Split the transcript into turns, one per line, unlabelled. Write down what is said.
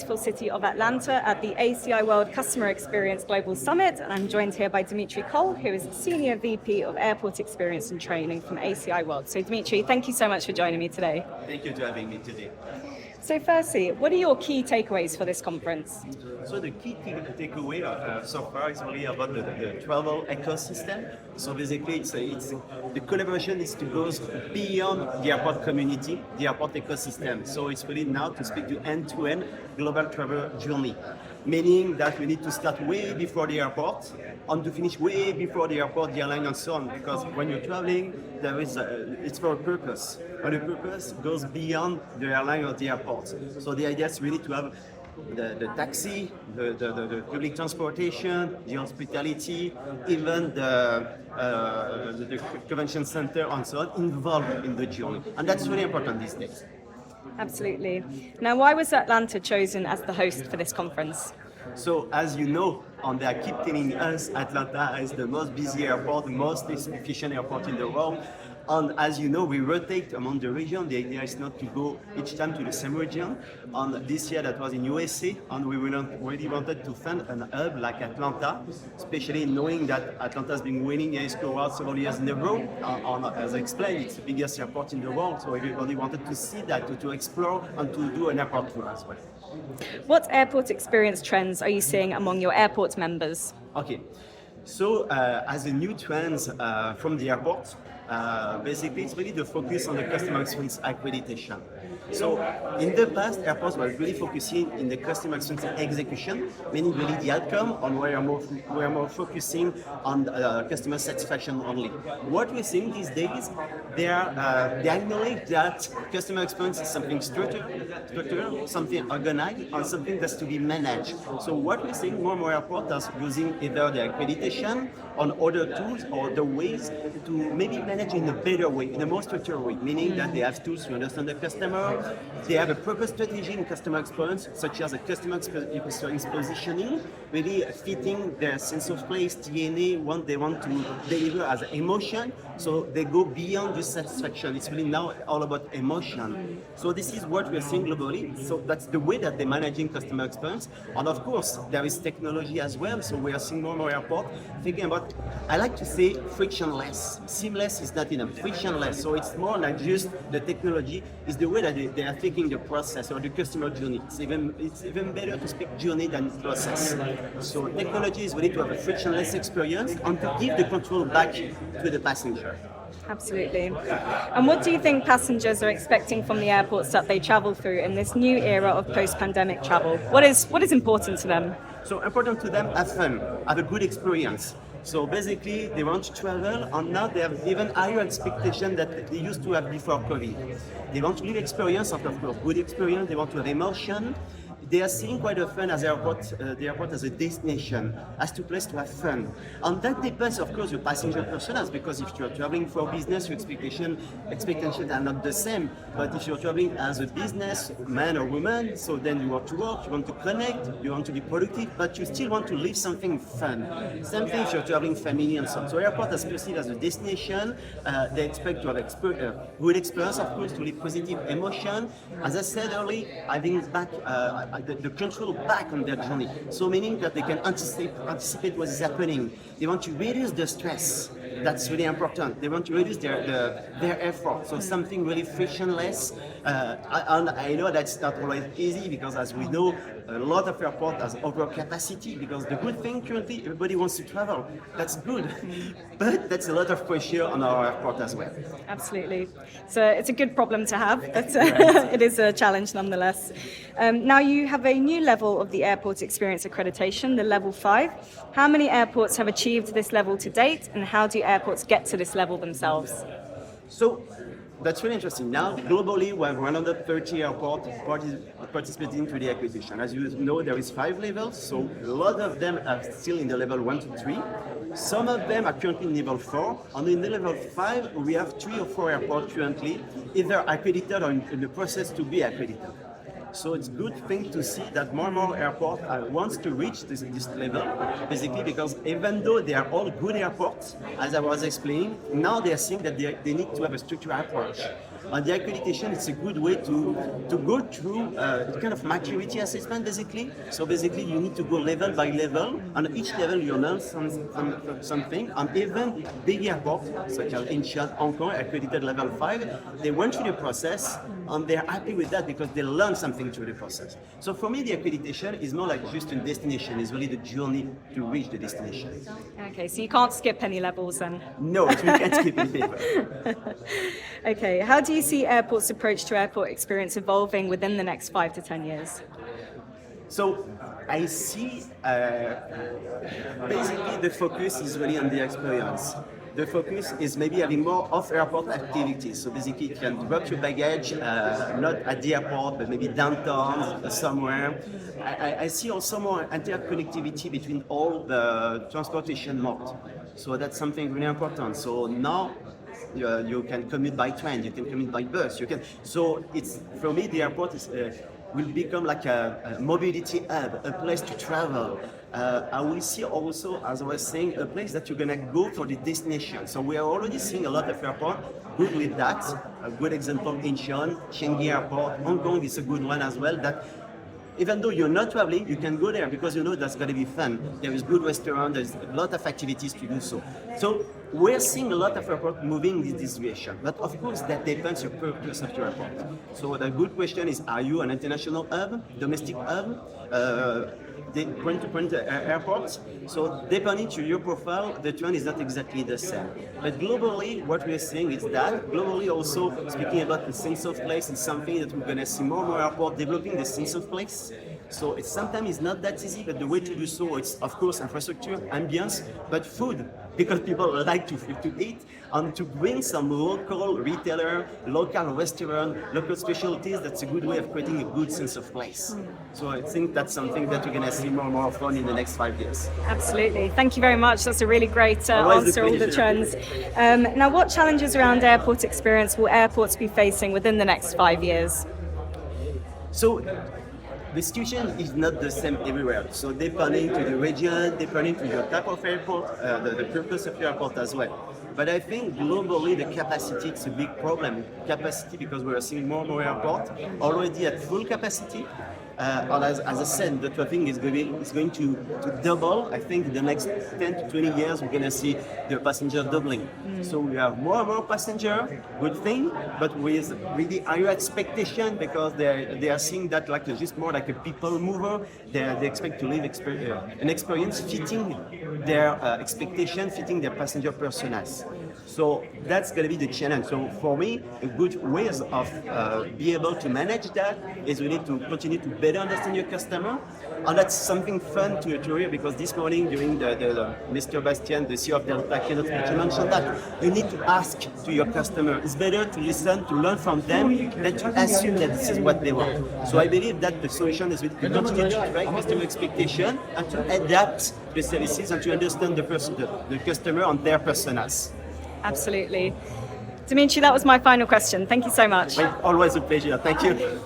beautiful city of Atlanta at the ACI World Customer Experience Global Summit, and I'm joined here by Dimitri Coll, who is Senior VP of Airport Experience and Training from ACI World. So Dimitri, thank you so much for joining me today.
Thank you for having me today.
So firstly, what are your key takeaways for this conference?
So the key takeaway so far is really about the travel ecosystem. So basically, it's the collaboration is to go beyond the airport community, the airport ecosystem. So it's really now to speak to end-to-end global travel journey, meaning that we need to start way before the airport and to finish way before the airport, the airline, and so on. Because when you're traveling, there is it's for a purpose, and the purpose goes beyond the airline or the airport. So the idea is really to have the taxi, the public transportation, the hospitality, even the convention center and so on involved in the journey. And that's really important these days.
Absolutely. Now, why was Atlanta chosen as the host for this conference?
So as you know, and they keep telling us Atlanta is the most busy airport, the most efficient airport in the world. And as you know, we rotate among the region. The idea is not to go each time to the same region. And this year that was in USA, and we really wanted to fund an hub like Atlanta, especially knowing that Atlanta has been winning ASCO Award several years in a row. And as I explained, it's the biggest airport in the world, so everybody wanted to see that, to explore and to do an airport tour as well.
What airport experience trends are you seeing among your airport members?
Okay, so as a new trend from the airport, basically it's really the focus on the customer experience accreditation. So in the past, airports were really focusing in the customer experience execution, meaning really the outcome, and we are more focusing on customer satisfaction only. What we're seeing these days, they acknowledge that customer experience is something structural, something organized, and something that's to be managed. So what we're seeing, more and more airports are using either the accreditation on other tools or the ways to maybe manage in a better way, in a more structured way, meaning that they have tools to understand the customer. They have a purpose strategy in customer experience, such as a customer experience positioning, really fitting their sense of place, DNA, what they want to deliver as emotion. So they go beyond just satisfaction. It's really now all about emotion. So this is what we're seeing globally. So that's the way that they're managing customer experience. And of course, there is technology as well. So we are seeing more and more airports thinking about, I like to say frictionless. Seamless is not enough, frictionless. So it's more than just the technology, it's the way that they are taking the process or the customer journey. It's even better to speak journey than process. So technology is really to have a frictionless experience and to give the control back to the passenger.
Absolutely. And what do you think passengers are expecting from the airports that they travel through in this new era of post-pandemic travel? What is important to them?
So important to them, have fun, have a good experience. So basically, they want to travel, and now they have even higher expectation that they used to have before COVID. They want to live experience, of course, good experience. They want to have emotion. They are seeing quite often as the airport as a destination, as a place to have fun. And that depends, of course, your passenger personas, because if you're traveling for business, your expectations are not the same. But if you're traveling as a business man or woman, so then you want to work, you want to connect, you want to be productive, but you still want to live something fun. Same thing if you're traveling family and so on. So airport is perceived as a destination. They expect to have good experience, of course, to live positive emotion. As I said earlier, having back the control back on their journey. So meaning that they can anticipate what is happening. They want to reduce the stress. That's really important. They want to reduce their effort. So something really frictionless. And I know that's not always easy because, as we know, a lot of airports has overcapacity. Because the good thing currently, everybody wants to travel. That's good, but that's a lot of pressure on our airport as well.
Absolutely. So it's a good problem to have, but it is a challenge nonetheless. Now you have a new level of the airport experience accreditation, the level 5. How many airports have achieved this level to date, and how do airports get to this level themselves?
So that's really interesting. Now, globally, we have 130 airports participating to the accreditation. As you know, there is 5 levels, so a lot of them are still in the level 1 to 3. Some of them are currently in level 4, and in the level 5, we have 3 or 4 airports currently either accredited or in the process to be accredited. So it's good thing to see that more and more airports wants to reach this level, basically because even though they are all good airports, as I was explaining, now they are seeing that they need to have a structured approach. On the accreditation, it's a good way to go through kind of maturity assessment, basically. So basically, you need to go level by level. On each level, you learn something. And even big airports, such as Incheon, Hong Kong, accredited level 5, they went through the process, and they're happy with that because they learned something through the process. So for me, the accreditation is not like just a destination. It's really the journey to reach the destination.
Okay, so you can't skip any levels then?
No, we can't skip it.
Okay, how do you see airports' approach to airport experience evolving within the next 5 to 10 years?
So I see basically the focus is really on the experience. The focus is maybe having more off-airport activities. So basically you can drop your baggage, not at the airport, but maybe downtown, somewhere. I see also more interconnectivity between all the transportation modes. So that's something really important. So now you can commute by train, you can commute by bus, you can. So it's, for me, the airport is, will become like a mobility hub, a place to travel. I will see also, as I was saying, a place that you're gonna go for the destination. So we are already seeing a lot of airports good with that. A good example, Incheon, Changi Airport, Hong Kong is a good one as well. That even though you're not traveling, you can go there because you know that's going to be fun. There is good restaurant, there's a lot of activities to do so. So we're seeing a lot of airports moving in this direction. But of course, that depends on the purpose of your airport. So the good question is, are you an international hub, domestic hub, the point-to-point airports? So depending to your profile, the trend is not exactly the same. But globally, what we're seeing is that globally also, speaking about the sense of place, is something that we're going to see more and more airports developing the sense of place. So it's sometimes it's not that easy, but the way to do so, it's of course infrastructure, ambience, but food, because people like to eat, and to bring some local retailer, local restaurant, local specialties. That's a good way of creating a good sense of place. So I think that's something that we're going to see more and more of in the next 5 years.
Absolutely. Thank you very much. That's a really great answer, all the trends. Now, what challenges around airport experience will airports be facing within the next 5 years?
So the situation is not the same everywhere. So depending to the region, depending to your type of airport, the purpose of your airport as well. But I think globally the capacity is a big problem. Capacity, because we are seeing more and more airports already at full capacity. And as I said, the traffic is going to double. I think in the next 10 to 20 years, we're going to see the passenger doubling. So we have more and more passenger, good thing, but with really higher expectation because they are seeing that like just more like a people mover. They expect to live an experience fitting their expectation, fitting their passenger personas. So that's going to be the challenge. So for me, a good way of be able to manage that is really to continue to better understand your customer. And that's something fun to hear because this morning during the Mr. Bastien, the CEO of Delta keynote speech, he mentioned that you need to ask to your customer. It's better to listen, to learn from them than to assume that this is what they want. So I believe that the solution is to continue to track customer expectation and to adapt the services and to understand the customer and their personas.
Absolutely. Dimitri, that was my final question. Thank you so much.
Always a pleasure. Thank you.